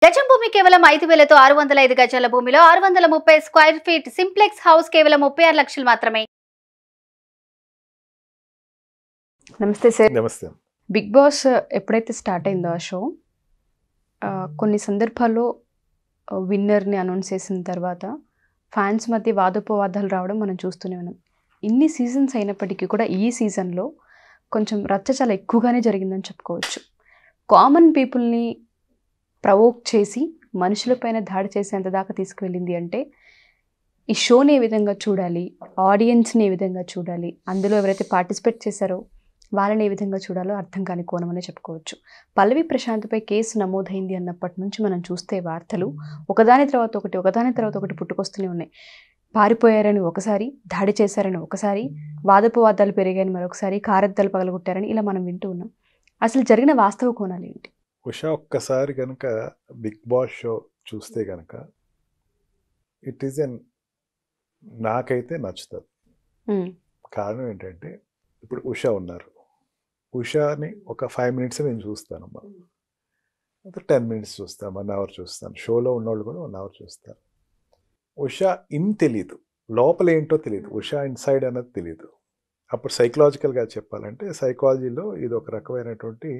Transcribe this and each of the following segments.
గజం భూమి కేవలం 5,000తో 605 గజాల భూమిలో 630 స్క్వేర్ ఫీట్ సింప్లెక్స్ హౌస్ కేవలం 36 లక్షలు మాత్రమే. నమస్తే సార్. నమస్తే. బిగ్ బాస్ ఎప్పుడైతే స్టార్ట్ అయిందో ఆ షో, కొన్ని సందర్భాల్లో విన్నర్ని అనౌన్స్ చేసిన తర్వాత ఫ్యాన్స్ మధ్య వాదోపవాదాలు రావడం మనం చూస్తూనే ఉన్నాం. ఇన్ని సీజన్స్ అయినప్పటికీ కూడా ఈ సీజన్లో కొంచెం రచ్చ చాలా ఎక్కువగానే జరిగిందని చెప్పుకోవచ్చు. కామన్ పీపుల్ని ప్రవోక్ చేసి మనుషులపైన దాడి చేసేంత దాకా తీసుకువెళ్ళింది అంటే ఈ షోని ఏ విధంగా చూడాలి, ఆడియన్స్ని ఏ విధంగా చూడాలి, అందులో ఎవరైతే పార్టిసిపేట్ చేశారో వాళ్ళని ఏ విధంగా చూడాలో అర్థం కాని కోణం అనే చెప్పుకోవచ్చు. పల్లవి ప్రశాంత్పై కేసు నమోదైంది అన్నప్పటి నుంచి మనం చూస్తే వార్తలు ఒకదాని తర్వాత ఒకటి పుట్టుకొస్తూనే ఉన్నాయి. పారిపోయారని ఒకసారి, దాడి చేశారని ఒకసారి, వాదోపవాదాలు పెరిగాయని మరొకసారి, కారద్దాలు పగలగొట్టారని ఇలా మనం వింటూ ఉన్నాం. అసలు జరిగిన వాస్తవ కోణాలు ఏంటి? ఉషా ఒక్కసారి కనుక బిగ్ బాస్ షో చూస్తే కనుక ఇట్ ఈస్ నాకైతే నచ్చుతుంది. కారణం ఏంటంటే ఇప్పుడు ఉషా ఉన్నారు, ఉషాని ఒక 5 minutes నేను చూస్తానమ్మా, 10 minutes చూస్తాను, 1 hour చూస్తాను. షోలో ఉన్నవాళ్ళు కూడా 1 hour చూస్తారు. ఉషా తెలీదు, లోపల ఏంటో తెలియదు, ఉషా ఇన్సైడ్ అన్నది తెలియదు. అప్పుడు సైకలాజికల్గా చెప్పాలంటే సైకాలజీలో ఇది ఒక రకమైనటువంటి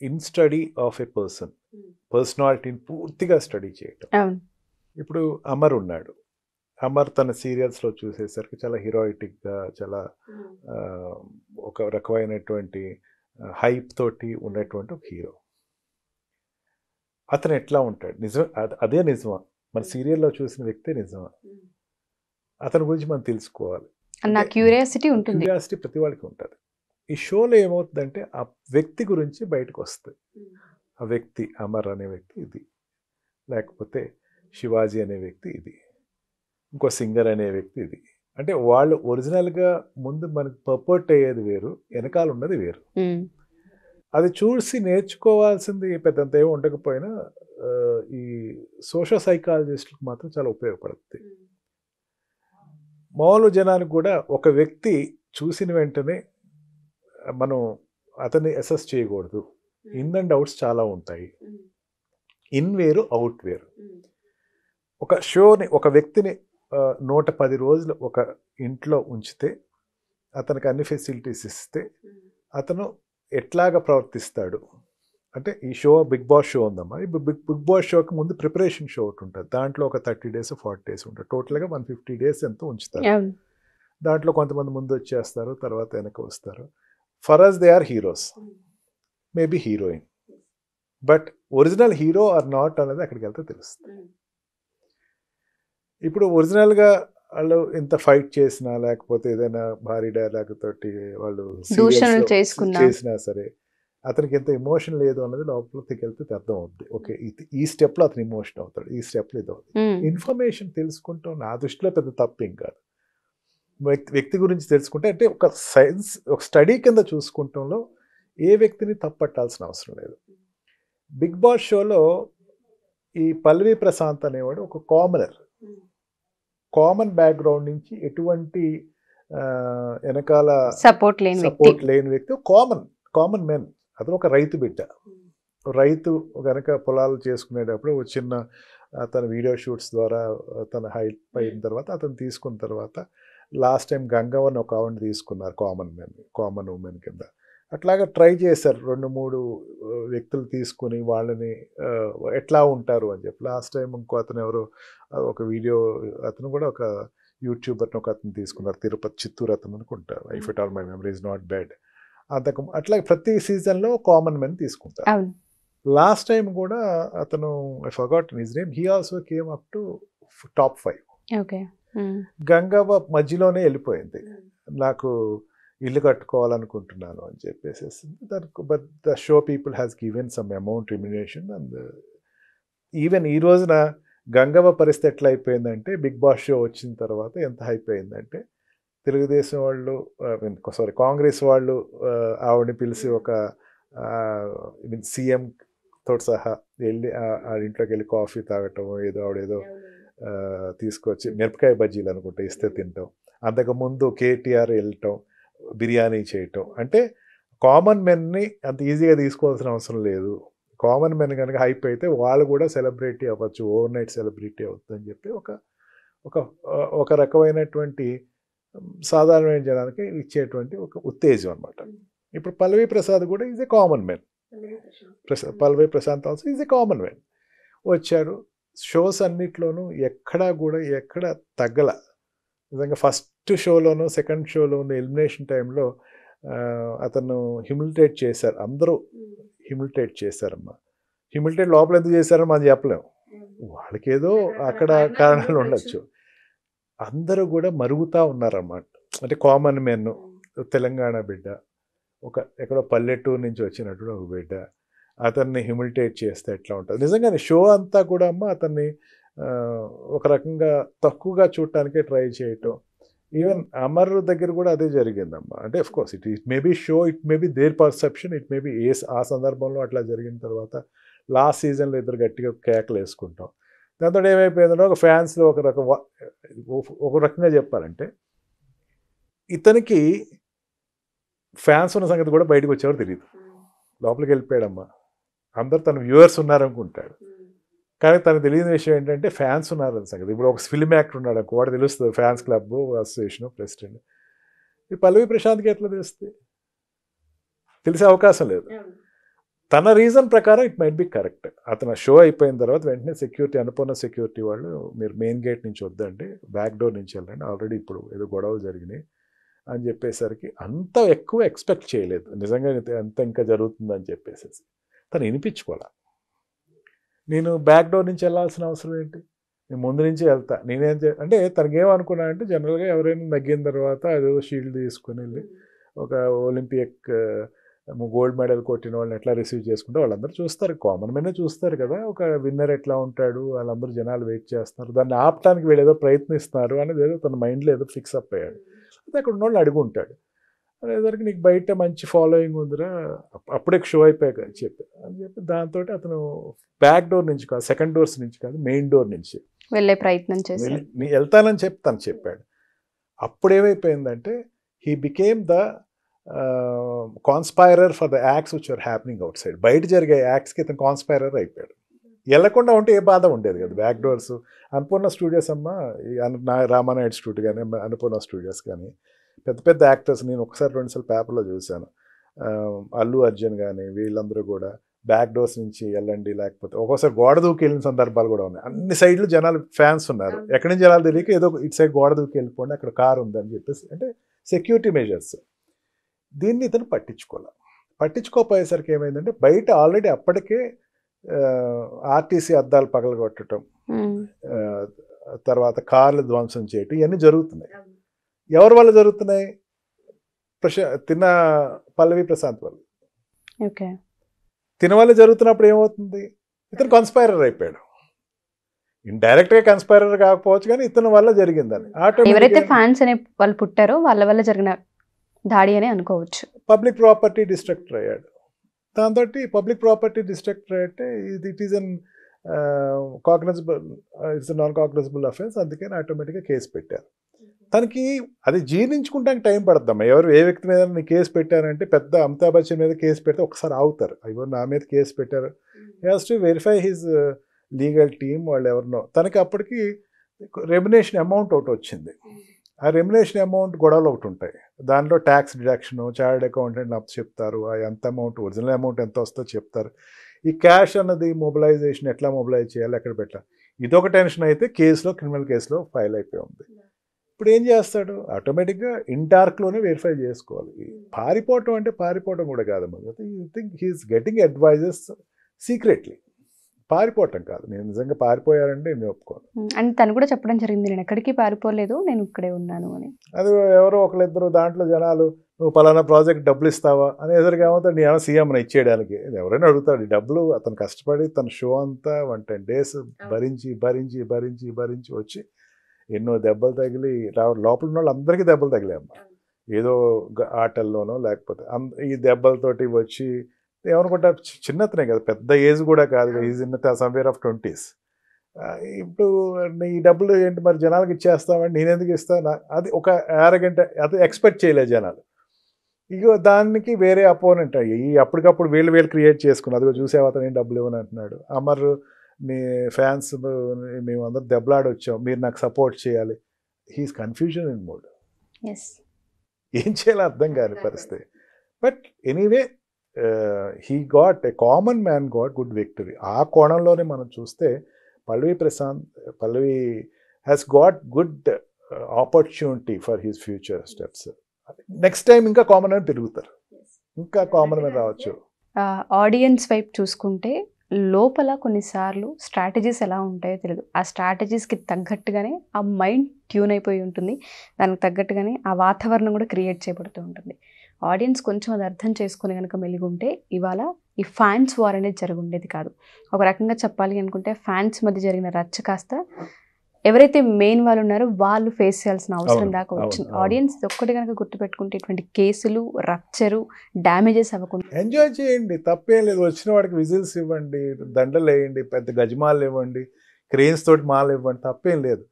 ఇన్ స్టడీ ఆఫ్ ఎ పర్సనాలిటీని పూర్తిగా స్టడీ చేయటం. ఇప్పుడు అమర్ ఉన్నాడు, అమర్ తన సీరియల్స్లో చూసేసరికి చాలా హీరోయిటిక్గా, చాలా ఒక రకమైనటువంటి హైప్ తోటి ఉన్నటువంటి ఒక హీరో. అతను ఎట్లా ఉంటాడు, నిజం అదే నిజమా, మన సీరియల్లో చూసిన వ్యక్తే నిజమా, అతని గురించి మనం తెలుసుకోవాలి అన్న క్యూరియాసిటీ ఉంటుంది. క్యూరియాసిటీ ప్రతి వాడికి ఉంటుంది. ఈ షోలో ఏమవుతుందంటే ఆ వ్యక్తి గురించి బయటకు వస్తుంది. ఆ వ్యక్తి అమర్ అనే వ్యక్తి ఇది, లేకపోతే శివాజీ అనే వ్యక్తి ఇది, ఇంకో సింగర్ అనే వ్యక్తి ఇది. అంటే వాళ్ళు ఒరిజినల్గా ముందు మనకు పర్పర్ట్ అయ్యేది వేరు, వెనకాల ఉన్నది వేరు. అది చూసి నేర్చుకోవాల్సింది పెద్దంత ఏమి ఉండకపోయినా ఈ సోషల్ సైకాలజిస్ట్కి మాత్రం చాలా ఉపయోగపడుతుంది. మామూలు జనానికి కూడా ఒక వ్యక్తి చూసిన వెంటనే మనం అతన్ని అసెస్ చేయకూడదు. ఇన్ అండ్ అవుట్స్ చాలా ఉంటాయి, ఇన్ వేరు అవుట్ వేరు. ఒక షోని, ఒక వ్యక్తిని 110 రోజులు ఒక ఇంట్లో ఉంచితే, అతనికి అన్ని ఫెసిలిటీస్ ఇస్తే అతను ఎట్లాగా ప్రవర్తిస్తాడు అంటే, ఈ షో బిగ్ బాస్ షో ఉందమ్మా, ఈ బిగ్ బాస్ షోకి ముందు ప్రిపరేషన్ షో ఒకటి ఉంటుంది. దాంట్లో ఒక 30 days 40 days ఉంటుంది, టోటల్గా 150 days ఎంతో ఉంచుతారు. దాంట్లో కొంతమంది ముందు వచ్చేస్తారు, తర్వాత వెనక వస్తారు. For us they are heroes, maybe heroine, but original hero are not అనేది అక్కడికి వెళ్తే తెలుస్తుంది. ఇప్పుడు ఒరిజినల్గా వాళ్ళు ఇంత ఫైట్ చేసినా, లేకపోతే ఏదైనా భారీ డైలాగ్ తోటి వాళ్ళు చేసినా సరే, అతనికి ఎంత ఎమోషన్ లేదు అన్నది లోపలికి వెళ్తే అర్థం అవుతుంది. ఓకే, ఈ స్టెప్లో అతను ఎమోషన్ అవుతాడు, ఈ స్టెప్లో ఇది అవుతుంది. ఇన్ఫర్మేషన్ తెలుసుకుంటాం నా దృష్టిలో పెద్ద తప్పేం కాదు. వ్యక్తి గురించి తెలుసుకుంటే అంటే ఒక సైన్స్, ఒక స్టడీ కింద చూసుకుంటంలో ఏ వ్యక్తిని తప్పట్టాల్సిన అవసరం లేదు. బిగ్ బాస్ షోలో ఈ పల్లవి ప్రశాంత్ అనేవాడు ఒక కామన్ బ్యాక్గ్రౌండ్ నుంచి ఎటువంటి వెనకాల సపోర్ట్ లేని వ్యక్తి, కామన్ మెన్. అతను ఒక రైతు బిడ్డ. రైతు కనుక పొలాలు చేసుకునేటప్పుడు చిన్న తన వీడియో షూట్స్ ద్వారా తన హైట్ అయిన తర్వాత అతను తీసుకున్న తర్వాత లాస్ట్ టైం గంగవ్వని ఒక ఆవిడ తీసుకున్నారు కామన్ ఉమెన్ కింద. అట్లాగా ట్రై చేశారు 2-3 వ్యక్తులు తీసుకుని వాళ్ళని ఎట్లా ఉంటారు అని చెప్పి. లాస్ట్ టైం ఇంకో అతను ఎవరో ఒక వీడియో, అతను కూడా ఒక యూట్యూబర్ని ఒక అతను తీసుకున్నారు, తిరుపతి చిత్తూరు అతను అనుకుంటారు, if it all my memory is not bad. అట్లా ప్రతి సీజన్లో కామన్ మెన్ తీసుకుంటారు. లాస్ట్ టైం కూడా అతను, I forgot his name, he also came up to top 5. Gangavva మధ్యలోనే వెళ్ళిపోయింది, నాకు ఇల్లు కట్టుకోవాలనుకుంటున్నాను అని చెప్పేసి. But the show people has given some amount remuneration. And even ఈ రోజున గంగవ్వ పరిస్థితి ఎట్లా అయిపోయిందంటే, బిగ్ బాస్ షో వచ్చిన తర్వాత ఎంత హైప్ అయిందంటే, తెలుగుదేశం వాళ్ళు, కాంగ్రెస్ వాళ్ళు ఆవిడని పిలిచి ఒక సీఎం తోటి సహా వెళ్ళి ఆ ఇంట్లోకి వెళ్ళి కాఫీ తాగటం, ఆవిడేదో తీసుకొచ్చి మిరపకాయ బజ్జీలు అనుకుంటే ఇస్తే తింటాం. అంతకుముందు కేటీఆర్ వెళ్ళటం, బిర్యానీ చేయటం. అంటే కామన్ మెన్ని అంత ఈజీగా తీసుకోవాల్సిన అవసరం లేదు. కామన్ మెన్ కనుక హైప్ అయితే వాళ్ళు కూడా సెలబ్రిటీ అవ్వచ్చు, ఓవర్ నైట్ సెలబ్రిటీ అవుతుంది అని చెప్పి ఒక ఒక రకమైనటువంటి సాధారణమైన జనానికి ఇచ్చేటువంటి ఒక ఉత్తేజం అనమాట. ఇప్పుడు పల్లవి ప్రసాద్ కూడా is a common men. Pallavi Prashanth also is a common men. వచ్చాడు షోస్ అన్నిట్లోనూ ఎక్కడ తగ్గల. నిజంగా ఫస్ట్ షోలోను సెకండ్ షోలోను ఎలిమినేషన్ టైంలో అతను హ్యూమిలిటేట్ చేశారు, అందరూ హ్యూమిలిటేట్ చేశారమ్మా. హ్యూమిలిటేట్ లోపల ఎందుకు చేశారో మనం చెప్పలేము, వాళ్ళకి ఏదో అక్కడ కారణాలు ఉండొచ్చు. అందరూ కూడా మరుగుతూ ఉన్నారన్నమాట. అంటే కామన్ మెన్, తెలంగాణ బిడ్డ, ఎక్కడో పల్లెటూరు నుంచి వచ్చినట్టు ఒక బిడ్డ, అతన్ని హ్యూమిలిటేట్ చేస్తే ఎట్లా ఉంటుంది. నిజంగానే షో అంతా కూడా అమ్మ అతన్ని ఒక రకంగా తక్కువగా చూడటానికే ట్రై చేయటం. ఈవెన్ అమర్ దగ్గర కూడా అదే జరిగిందమ్మా. అంటే of course it maybe show, it maybe their perception, it maybe ఆ సందర్భంలో అట్లా జరిగిన తర్వాత లాస్ట్ సీజన్లో ఇద్దరు గట్టిగా కేకలు వేసుకుంటాం. దాంతో ఏమైపోయిందంటే ఒక ఫ్యాన్స్లో ఒక రకంగా చెప్పాలంటే ఇతనికి ఫ్యాన్స్ ఉన్న సంగతి కూడా బయటకు వచ్చేవారు తెలియదు. లోపలికి వెళ్ళిపోయాడమ్మా. అందరు తన వ్యూవర్స్ ఉన్నారనుకుంటాడు, కానీ తనకు తెలియని విషయం ఏంటంటే ఫ్యాన్స్ ఉన్నారని సంగతి. ఇప్పుడు ఒక ఫిల్మ్ యాక్టర్ ఉన్నాడు అనుకో, వాడు తెలుస్తుంది ఫ్యాన్స్ క్లబ్ అసోసియేషన్ ప్రెసిడెంట్. ఈ పల్లవి ప్రశాంత్కి ఎట్లా తెలుస్తుంది? తెలిసే అవకాశం లేదు. తన రీజన్ ప్రకారం ఇట్ మైట్ బి కరెక్ట్. అతను షో అయిపోయిన తర్వాత వెంటనే సెక్యూరిటీ, అనుపూర్ణ సెక్యూరిటీ వాళ్ళు, మీరు మెయిన్ గేట్ నుంచి వద్దండి, బ్యాక్ డోర్ నుంచి వెళ్ళండి, ఆల్రెడీ ఇప్పుడు ఏదో గొడవలు జరిగినాయి అని చెప్పేసరికి అంత ఎక్కువ ఎక్స్పెక్ట్ చేయలేదు. నిజంగా అంత ఇంకా జరుగుతుందని చెప్పేసి తను వినిపించుకోలే. నేను బ్యాక్ డోర్ నుంచి వెళ్ళాల్సిన అవసరం ఏంటి, నేను ముందు నుంచి వెళ్తా, నేనేం అంటే తనకేమనుకున్నా అంటే జనరల్గా ఎవరైనా తగ్గిన తర్వాత అదేదో షీల్డ్ తీసుకుని వెళ్ళి ఒక ఒలింపిక్ గోల్డ్ మెడల్ కొట్టిన వాళ్ళని ఎట్లా రిసీవ్ చేసుకుంటే వాళ్ళందరూ చూస్తారు, కామన్ మెనే చూస్తారు కదా, ఒక విన్నర్ ఎట్లా ఉంటాడు, వాళ్ళందరూ జనాలు వెయిట్ చేస్తారు, దాన్ని ఆపటానికి వీళ్ళు ఏదో ప్రయత్నిస్తున్నారు అనేది ఏదో తన మైండ్లో ఏదో ఫిక్స్ అప్ అయ్యాడు. అయితే అక్కడ ఉన్న వాళ్ళు అడుగుంటాడు, అనేసరికి నీకు బయట మంచి ఫాలోయింగ్ ఉందిరా, అప్పుడే షో అయిపోయాక చెప్పి అని చెప్పి దాంతో అతను బ్యాక్ డోర్ నుంచి కాదు, సెకండ్ డోర్స్ నుంచి కాదు, మెయిన్ డోర్ నుంచి వెళ్ళే ప్రయత్నం చేసి వెళ్తానని చెప్పి తను చెప్పాడు. అప్పుడు ఏమైపోయిందంటే he became the conspirer for the acts which are happening outside. బయట జరిగే యాక్ట్స్కి ఇతను కాన్స్పైరర్ అయిపోయాడు. వెళ్లకుండా ఉంటే ఏ బాధ ఉండేది కదా. బ్యాక్ డోర్స్ అన్నపూర్ణ స్టూడియోస్ అమ్మ, రామానాయుడు స్టూడియో కానీ అన్నపూర్ణ స్టూడియోస్ కానీ పెద్ద పెద్ద యాక్టర్స్ నేను ఒకసారి రెండుసార్లు పేపర్లో చూశాను. అల్లు అర్జున్ కానీ వీళ్ళందరూ కూడా బ్యాక్ డోర్స్ నుంచి వెళ్ళండి, లేకపోతే ఒక్కోసారి గోడ దూకి వెళ్ళిన సందర్భాలు కూడా ఉన్నాయి. అన్ని సైడ్లు జనాలు ఫ్యాన్స్ ఉన్నారు, ఎక్కడి నుంచి జనాలు తెలియక ఏదో ఇటు సైడ్ గోడ దూకి వెళ్ళిపోండి, అక్కడ కారు ఉందని చెప్పేసి, అంటే సెక్యూరిటీ మెజర్స్. దీన్ని ఇతను పట్టించుకోపోయేసరికి ఏమైందంటే బయట ఆల్రెడీ అప్పటికే ఆర్టీసీ అద్దాలు పగలగొట్టడం, తర్వాత కార్లు ధ్వంసం చేయటం ఇవన్నీ జరుగుతున్నాయి. ఎవరి వల్ల జరుగుతున్నాయి? తిన్న పల్లవి ప్రశాంత్ వల్ల. ఓకే, తిన వల్ల జరుగుతున్నప్పుడు ఏమవుతుంది, ఇతను కన్స్పైరర్ అయిపోయాడు. ఇండైరెక్ట్గా కన్స్పైరర్ కాకపోవచ్చు కానీ ఇతని వల్ల జరిగిందని. ఎవరైతే ఫ్యాన్స్ అనే వాళ్ళు పుట్టారో వాళ్ళ వల్ల జరిగిన దాడి అని అనుకోవచ్చు. పబ్లిక్ ప్రాపర్టీ డిస్ట్రక్టర్ అయ్యాడు. దాంతో పబ్లిక్ ప్రాపర్టీ డిస్ట్రక్టర్ అంటే it is an cognisable, it's non cognisable offence. అందుకని ఆటోమేటిక్గా కేసు పెట్టారు. తనకి అది జీర్ణించుకుంటానికి టైం పడుతుందమ్మా. ఏ వ్యక్తి మీద నీ కేసు పెట్టారంటే, పెద్ద అమితాబ్ బచ్చన్ మీద కేసు పెడితే ఒకసారి ఆగుతారు, అయ్యో నా మీద కేసు పెట్టారు, has to verify his legal team వాళ్ళు ఎవరినో. తనకి అప్పటికి రెమ్యునేషన్ అమౌంట్ ఒకటి వచ్చింది. ఆ రెమ్యునేషన్ అమౌంట్ గొడవలు ఒకటి ఉంటాయి. దాంట్లో ట్యాక్స్ డిడక్షను, చార్టెడ్ అకౌంటెంట్ అప్ చెప్తారు, ఎంత అమౌంట్ ఒరిజినల్ అమౌంట్ ఎంత వస్తుందో చెప్తారు. ఈ క్యాష్ అన్నది మొబిలైజేషన్ ఎట్లా మొబిలైజ్ చేయాలి, ఎక్కడ పెట్టాలి, ఇదొక టెన్షన్ అయితే కేసులో, క్రిమినల్ కేసులో ఫైల్ అయిపోయి ఉంది. ఇప్పుడు ఏం చేస్తాడు, ఆటోమేటిక్గా ఇంటార్క్లోనే వెరిఫై చేసుకోవాలి. పారిపోవటం అంటే పారిపోవటం కూడా కాదమ్మా. You think he's getting advises secretly. పారిపోవటం కాదు, నేను నిజంగా పారిపోయారంటే నేను ఒప్పుకోను. అని తను కూడా చెప్పడం జరిగింది, నేను ఎక్కడికి పారిపోలేదు, నేను ఇక్కడే ఉన్నాను అని. అది ఎవరో ఒకళ్ళిద్దరు దాంట్లో జనాలు నువ్వు పలానా ప్రాజెక్ట్ డబ్బులు ఇస్తావా అని ఎదురుగా ఏమవుతాడు, నేను సీఎంని ఇచ్చేయడానికి ఎవరైనా అడుగుతాడు. ఈ డబ్బులు అతను కష్టపడి తన షో అంతా 110 days భరించి భరించి భరించి భరించి వచ్చి ఎన్నో దెబ్బలు తగిలి లోపల ఉన్న వాళ్ళు అందరికీ దెబ్బలు తగిలాయమ్మా. ఏదో ఆటల్లోనో లేకపోతే ఈ దెబ్బలతోటి వచ్చి ఏమనుకుంటా, చిన్నతనే కదా, పెద్ద ఏజ్ కూడా కాదు, is in somewhere of 20s. ఇప్పుడు ఈ డబ్బులు ఏంటి మరి జనాలకు ఇచ్చేస్తామంటే నేను ఎందుకు ఇస్తాను, అది ఒక 1/2 గంట అది ఎక్స్పెక్ట్ చేయలేదు జనాలు. ఇగో దానికి వేరే అపోనెంట్ అయ్యి అప్పటికప్పుడు వీళ్ళు క్రియేట్ చేసుకున్నారు. అదిగో చూసావా అతను ఏం డబ్బులు ఇవ్వని అంటున్నాడు. అమర్ మీ ఫ్యాన్స్ మేము అందరూ దెబ్బలాడొచ్చాం, మీరు నాకు సపోర్ట్ చేయాలి. He's confusion in mood. ఏం చేయాలో అర్థం కాని పరిస్థితి. But anyway he got a common man got good victory. ఆ కోణంలోనే మనం చూస్తే Pallavi has got good opportunity for his future steps. Next time ఇంకా కామన్ మ్యాన్ పెరుగుతారు, ఇంకా కామన్ మ్యాన్ రావచ్చు. ఆడియన్స్ వైపు చూసుకుంటే లోపల కొన్నిసార్లు స్ట్రాటజీస్ ఎలా ఉంటాయో తెలియదు. ఆ స్ట్రాటజీస్కి తగ్గట్టుగానే ఆ మైండ్ ట్యూన్ అయిపోయి ఉంటుంది, దానికి తగ్గట్టుగానే ఆ వాతావరణం కూడా క్రియేట్ చేయబడుతూ ఉంటుంది. ఆడియన్స్ కొంచెం అది అర్థం చేసుకుని కనుక మెలిగుంటే ఇవాళ ఈ ఫ్యాన్స్ వార్ అనేది జరుగుండేది కాదు. ఒక రకంగా చెప్పాలి అనుకుంటే ఫ్యాన్స్ మధ్య జరిగిన రచ్చ కాస్త ఎవరైతే మెయిన్ వాళ్ళు ఉన్నారో వాళ్ళు ఫేస్ చేయాల్సిన అవసరం దాకా వచ్చింది. ఆడియన్స్ ఒక్కటి కనుక గుర్తుపెట్టుకుంటే ఇటువంటి కేసులు, రప్చరు, డ్యామేజెస్ అవ్వకుండా ఎంజాయ్ చేయండి, తప్పేం లేదు. వచ్చిన వాడికి విజిల్స్ ఇవ్వండి, దండలు వేయండి, పెద్ద గజమాలు ఇవ్వండి, క్రెయిన్స్ తోటి మాలు ఇవ్వండి, తప్పేం లేదు.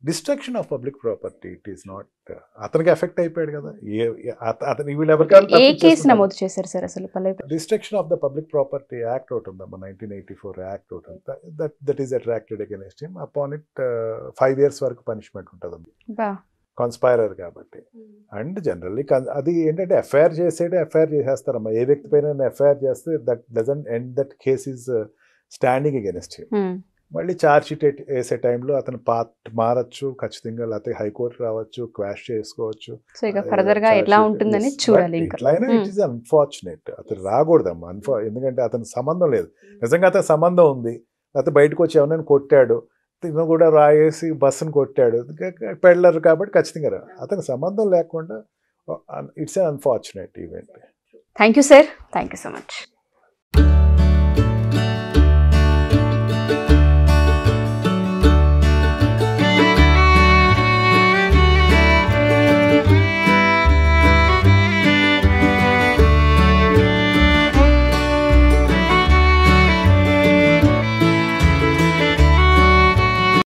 Destruction of public property it is not. అతనికి ఎఫెక్ట్ అయిపోయాడు కదా. అతను ఏ కేసు నమోదు చేశారు సార్ అసలు? Destruction of the public property act ఒకటి ఉందమ్మా, 1984 యాక్ట్ ఒకటి ఉంది. That is attracted against him. Upon it 5 years వరకు పనిష్మెంట్ ఉంటుంది, కాన్స్పైరర్ కాబట్టి. అండ్ జనరల్లీ అది ఏంటంటే ఎఫ్ఐఆర్ చేసేస్తారమ్మా. ఏ వ్యక్తి పైన ఎఫ్ఐఆర్ చేస్తే that doesn't end that case is standing against him. మళ్ళీ ఛార్జ్ షీట్ వేసే టైంలో అతను మారచ్చు ఖచ్చితంగా, లేకపోతే హైకోర్టు రావచ్చు, క్వాష్ చేసుకోవచ్చు. సో ఇక ఫర్దర్ గా ఎలా ఉంటుందని చూడాలి. ఇట్లయినా ఇట్ ఈస్ అన్ఫార్చునేట్. అతను రాకూడదమ్మా, ఎందుకంటే అతని సంబంధం లేదు. నిజంగా అతని సంబంధం ఉంది, లేకపోతే బయటకు వచ్చి ఎవరైనా కొట్టాడు, తిను కూడా రాయేసి బస్సును కొట్టాడు, పెళ్ళరు కాబట్టి ఖచ్చితంగా అతనికి సంబంధం లేకుండా it's an unfortunate event. Thank you sir, thank you so much.